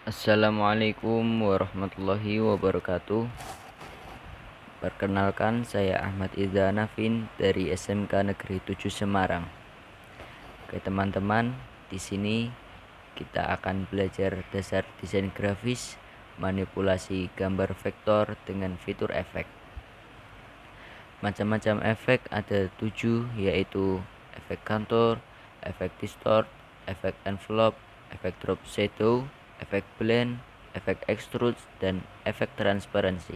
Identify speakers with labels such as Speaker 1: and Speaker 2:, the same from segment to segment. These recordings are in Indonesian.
Speaker 1: Assalamualaikum warahmatullahi wabarakatuh. Perkenalkan, saya Ahmad Iza Nafin dari SMK Negeri 7 Semarang. Oke teman-teman, di sini kita akan belajar dasar desain grafis, manipulasi gambar vektor dengan fitur efek. Macam-macam efek ada 7, yaitu efek kantor, efek distort, efek envelope, efek drop shadow, efek blend, efek extrude, dan efek transparansi.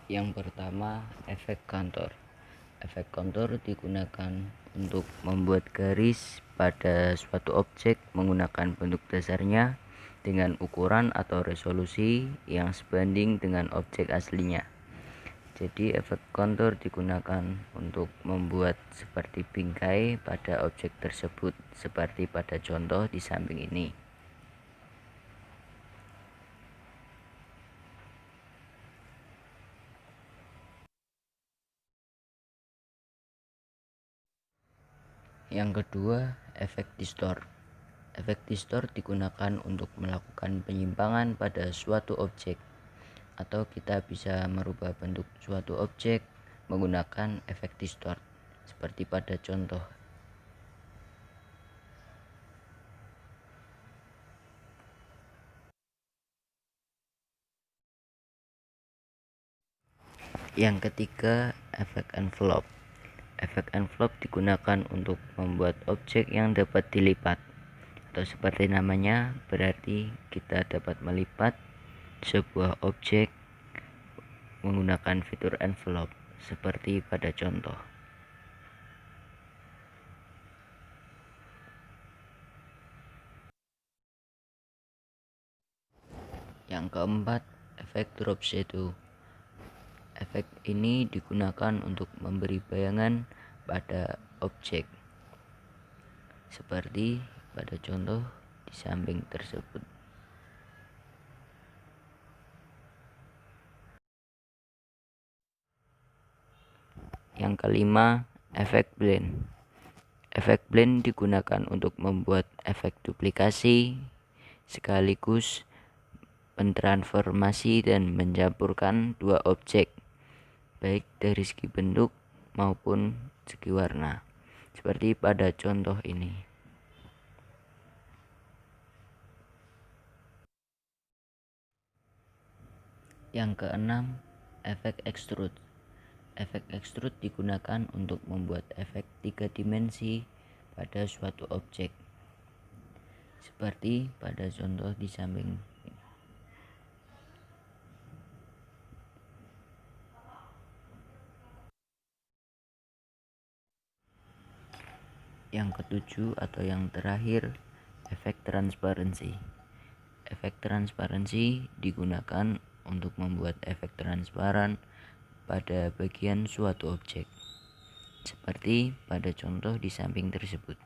Speaker 1: Yang pertama, efek kantor. Efek kontur digunakan untuk membuat garis pada suatu objek menggunakan bentuk dasarnya dengan ukuran atau resolusi yang sebanding dengan objek aslinya. Jadi efek kontur digunakan untuk membuat seperti bingkai pada objek tersebut, seperti pada contoh di samping ini. Yang kedua, efek distort. Efek distort digunakan untuk melakukan penyimpangan pada suatu objek, atau kita bisa merubah bentuk suatu objek menggunakan efek distort, seperti pada contoh. Yang ketiga, efek envelope. Efek envelope digunakan untuk membuat objek yang dapat dilipat, atau seperti namanya, berarti kita dapat melipat sebuah objek menggunakan fitur envelope, seperti pada contoh. Yang keempat, efek drop shadow. Efek ini digunakan untuk memberi bayangan pada objek, seperti pada contoh di samping tersebut. Yang kelima, efek blend. Efek blend digunakan untuk membuat efek duplikasi sekaligus mentransformasi dan mencampurkan dua objek, baik dari segi bentuk maupun segi warna, seperti pada contoh ini. Yang keenam, efek extrude. Efek extrude digunakan untuk membuat efek 3 dimensi pada suatu objek, seperti pada contoh di samping. Yang ketujuh atau yang terakhir, efek transparansi. Efek transparansi digunakan untuk membuat efek transparan pada bagian suatu objek, seperti pada contoh di samping tersebut.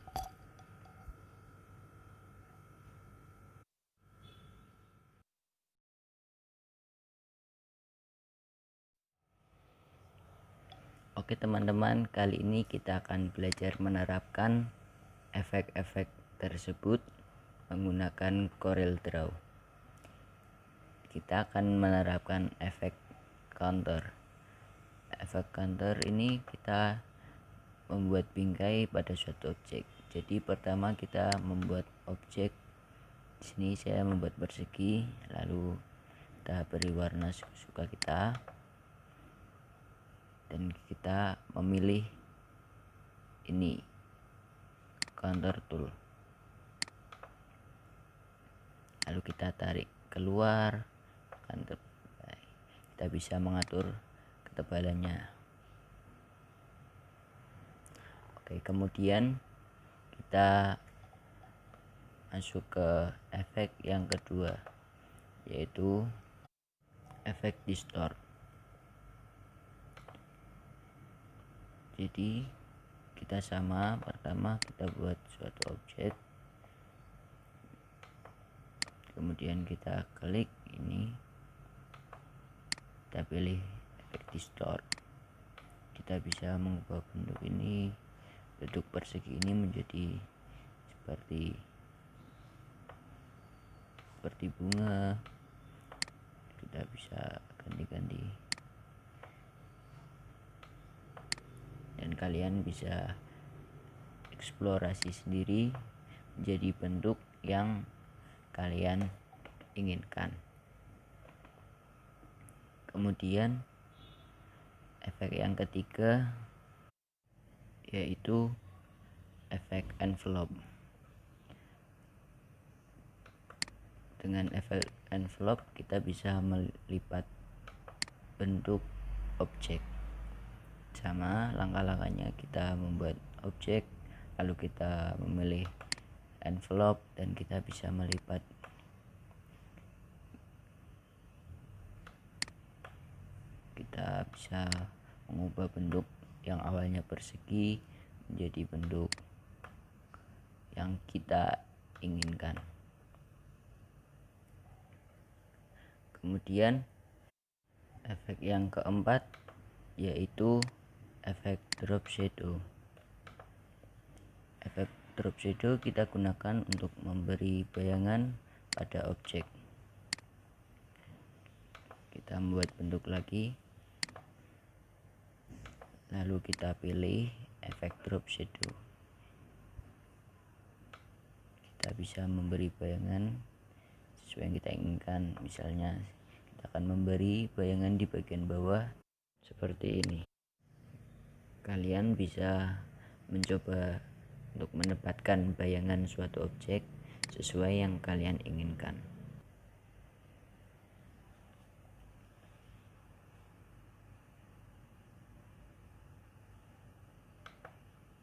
Speaker 1: Oke teman-teman, kali ini kita akan belajar menerapkan efek-efek tersebut menggunakan Corel Draw. Kita akan menerapkan efek counter. Efek counter ini kita membuat bingkai pada suatu objek. Jadi pertama kita membuat objek. Di sini saya membuat persegi, lalu kita beri warna suka kita, dan kita memilih ini counter tool. Lalu kita tarik keluar, kita bisa mengatur ketebalannya. Oke, kemudian kita masuk ke efek yang kedua, yaitu efek distort. Jadi kita sama, pertama kita buat suatu objek, kemudian kita klik ini, kita pilih efek distort. Kita bisa mengubah bentuk ini, bentuk persegi ini menjadi seperti seperti bunga. Kita bisa ganti-ganti, dan kalian bisa eksplorasi sendiri menjadi bentuk yang kalian inginkan. Kemudian efek yang ketiga yaitu efek envelope. Dengan efek envelope kita bisa melipat bentuk objek. Sama langkah-langkahnya, kita membuat objek, lalu kita memilih envelope, dan kita bisa melipat. Kita bisa mengubah bentuk yang awalnya persegi menjadi bentuk yang kita inginkan. Kemudian efek yang keempat yaitu efek drop shadow. Efek drop shadow kita gunakan untuk memberi bayangan pada objek. Kita membuat bentuk lagi, lalu kita pilih efek drop shadow. Kita bisa memberi bayangan sesuai yang kita inginkan. Misalnya kita akan memberi bayangan di bagian bawah seperti ini. Kalian bisa mencoba untuk menempatkan bayangan suatu objek sesuai yang kalian inginkan.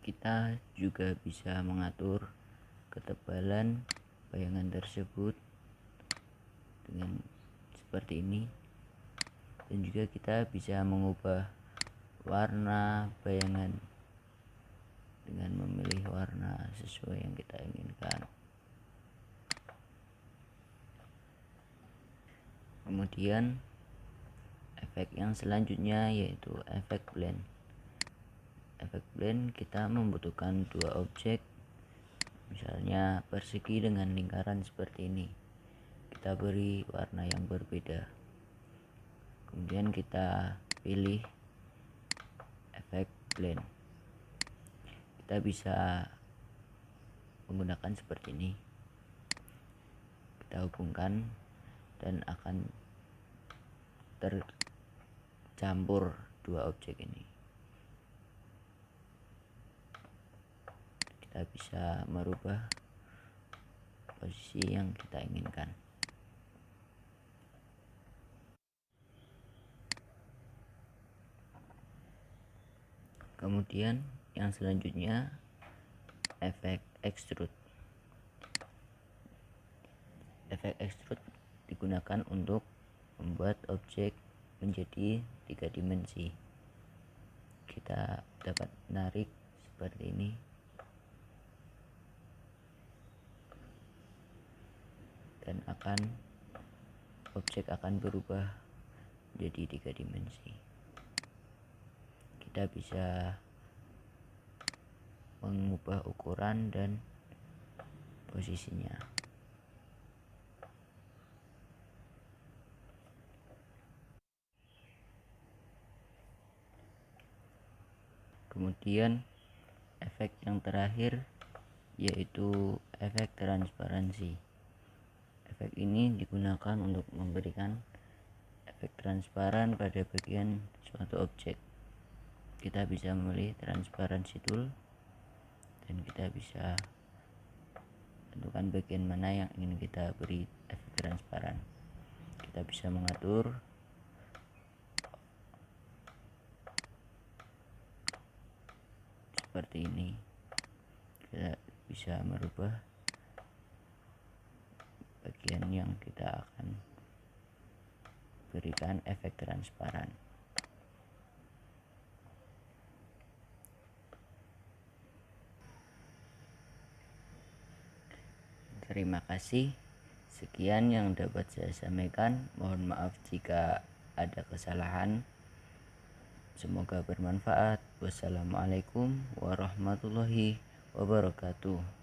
Speaker 1: Kita juga bisa mengatur ketebalan bayangan tersebut dengan seperti ini, dan juga kita bisa mengubah warna bayangan dengan memilih warna sesuai yang kita inginkan. Kemudian efek yang selanjutnya yaitu efek blend. Efek blend kita membutuhkan dua objek, misalnya persegi dengan lingkaran seperti ini. Kita beri warna yang berbeda, kemudian kita pilih efek blend. Kita bisa menggunakan seperti ini. Kita hubungkan dan akan tercampur dua objek ini. Kita bisa merubah posisi yang kita inginkan. Kemudian yang selanjutnya efek extrude. Efek extrude digunakan untuk membuat objek menjadi 3 dimensi. Kita dapat menarik seperti ini, dan objek akan berubah menjadi 3 dimensi. Kita bisa mengubah ukuran dan posisinya. Kemudian efek yang terakhir yaitu efek transparansi. Efek ini digunakan untuk memberikan efek transparan pada bagian suatu objek. Kita bisa memilih transparansi tool, dan kita bisa tentukan bagian mana yang ingin kita beri efek transparan. Kita bisa mengatur seperti ini. Kita bisa merubah bagian yang kita akan berikan efek transparan. Terima kasih. Sekian yang dapat saya sampaikan. Mohon maaf jika ada kesalahan. Semoga bermanfaat. Wassalamualaikum warahmatullahi wabarakatuh.